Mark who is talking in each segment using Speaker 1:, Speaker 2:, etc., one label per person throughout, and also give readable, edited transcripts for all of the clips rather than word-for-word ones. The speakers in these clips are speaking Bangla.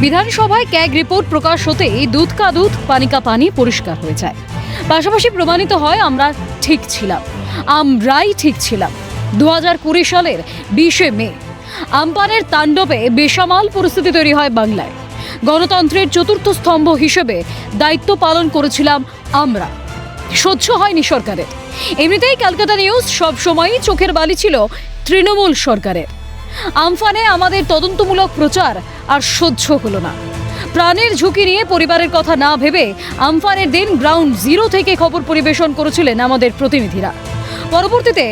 Speaker 1: বিধানসভায় ক্যাগ রিপোর্ট প্রকাশ হতেই দুধ কা দুধ পানি কা পানি পরিষ্কার হয়ে যায়। পাশাপাশি প্রমাণিত হয় আমরাই ঠিক ছিলাম। 2020 সালের 20 মে আমপানের তাণ্ডবে বেসামাল পরিস্থিতি তৈরি হয় বাংলায়। গণতন্ত্রের চতুর্থ স্তম্ভ হিসেবে দায়িত্ব পালন করেছিলাম আমরা। সহ্য হয়নি সরকারের। এমনিতেই ক্যালকাটা নিউজ সবসময়ই চোখের বালি ছিল তৃণমূল সরকারের। আমফানে আমাদের তদন্তমূলক প্রচার আর সহ্য হলো না। প্রাণের ঝুঁকি নিয়ে পরিবারের কথা না ভেবে আমফানের দিন গ্রাউন্ড জিরো থেকে খবর পরিবেশন করেছিলেন আমাদের প্রতিনিধিরা। পরবর্তীতে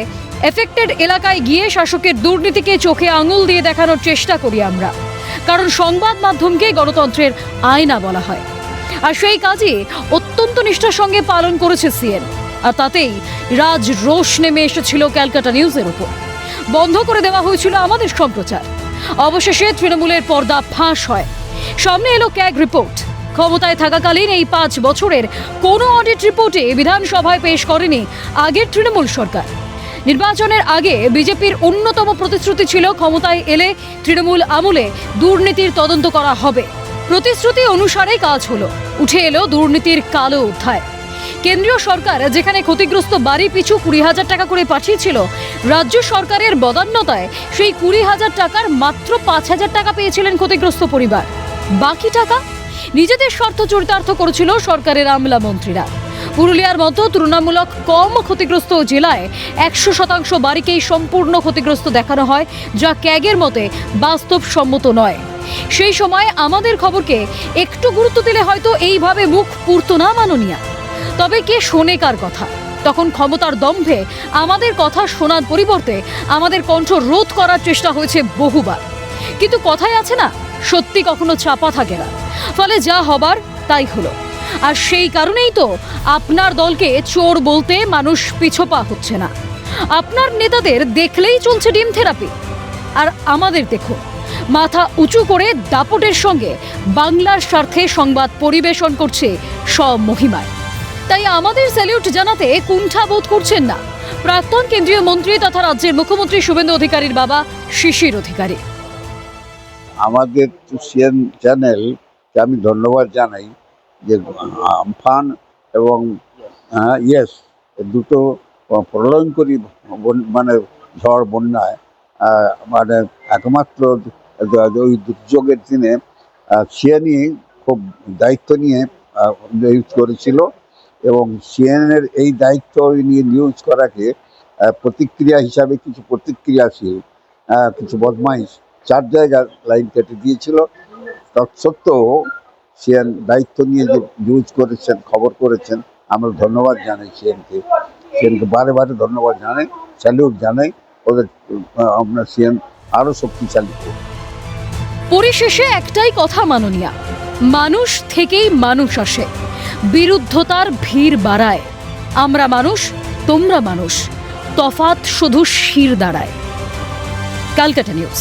Speaker 1: এফেক্টেড এলাকায় গিয়ে শাসকের দুর্নীতিকে চোখে আঙুল দিয়ে দেখানোর চেষ্টা করি আমরা, কারণ সংবাদ মাধ্যমকে গণতন্ত্রের আয়না বলা হয়। আর সেই কাজই অত্যন্ত নিষ্ঠার সঙ্গে পালন করেছে সিএন। আর তাতেই রাজ রোষ নেমে এসেছিল ক্যালকাটা নিউজের উপর। বন্ধ করে দেওয়া হয়েছিল আমাদের সম্প্রচার। অবশেষে তৃণমূলের পর্দা ফাঁস হয়। সামনে এলো ক্যাগ রিপোর্ট। ক্ষমতায় থাকাকালীন এই 5 বছরের কোনো অডিট রিপোর্টে বিধানসভায় পেশ করেনি আগের তৃণমূল সরকার। নির্বাচনের আগে বিজেপির অন্যতম প্রতিশ্রুতি ছিল ক্ষমতায় এলে তৃণমূল আমলে দুর্নীতির তদন্ত করা হবে। প্রতিশ্রুতি অনুসারে কাজ হলো। উঠে এলো দুর্নীতির কালো অধ্যায়। কেন্দ্রীয় সরকার যেখানে ক্ষতিগ্রস্ত বাড়ি পিছু 20,000 টাকা করে পাঠিয়েছিল, রাজ্য সরকারের বদান্যতায় সেই 20,000 টাকার মাত্র 5,000 টাকা পেয়েছিলেন ক্ষতিগ্রস্ত পরিবার। বাকি টাকা নিজেদের স্বার্থ চরিতার্থ করেছিল সরকারের আমলা মন্ত্রীরা। পুরুলিয়ার মতো তুলনামূলক কম ক্ষতিগ্রস্ত জেলায় 100% বাড়িকেই সম্পূর্ণ ক্ষতিগ্রস্ত দেখানো হয়, যা ক্যাগের মতে বাস্তবসম্মত নয়। সেই সময় আমাদের খবরকে একটু গুরুত্ব দিলে হয়তো এইভাবে মুখ পুরতো না মাননীয়া। তবে কে শোনে কার কথা? তখন ক্ষমতার দম্ভে আমাদের কথা শোনার পরিবর্তে আমাদের কণ্ঠ রোধ করার চেষ্টা হয়েছে বহুবার। কিন্তু কথাই আছে না, সত্যি কখনো চাপা থাকে না। ফলে যা হবার তাই হলো। আর সেই কারণেই তো আপনার দলকে চোর বলতে মানুষ পিছপা হচ্ছে না। আপনার নেতাদের দেখলেই চলছে ডিম থেরাপি। আর আমাদের দেখো, মাথা উঁচু করে দাপটের সঙ্গে বাংলার স্বার্থে সংবাদ পরিবেশন করছে স্বমহিমায়। তাই আমাদের স্যালিউট জানাতে কুণ্ঠা বোধ করছেন না প্রাক্তন কেন্দ্রীয় মন্ত্রী তথা রাজ্যের মুখ্যমন্ত্রী শুভেন্দু অধিকারীর বাবা শিশির অধিকারী।
Speaker 2: আমাদের সিএন চ্যানেলকে আমি ধন্যবাদ জানাই যে আমফান এবং দুটো প্রলয়ঙ্করী মানে ঝড় বন্যায় মানে একমাত্র ওই দুর্যোগের দিনে সিএনই খুব দায়িত্ব নিয়ে নিউজ করেছিল এবং সিএনএর এই দায়িত্ব নিয়ে নিউজ করাকে প্রতিক্রিয়া হিসাবে কিছু প্রতিক্রিয়াশীল কিছু বদমাইশ 4 জায়গায় লাইন কেটে দিয়েছিল। তৎসত্ত্বেও সিএন দায়িত্ব নিয়ে যে নিউজ করেছেন, খবর করেছেন, আমরা ধন্যবাদ জানাই সিএনকে বারে বারে ধন্যবাদ জানাই, স্যালিউট জানাই। ওদের আমরা সিএন আরও শক্তিশালী করব।
Speaker 1: পরিশেষে একটাই কথা মাননীয়া, মানুষ থেকেই মানুষ আসে, বিরুদ্ধতার ভিড় বাড়ায়। আমরা মানুষ, তোমরা মানুষ, তফাৎ শুধু শির দাঁড়ায়। ক্যালকাটা নিউজ।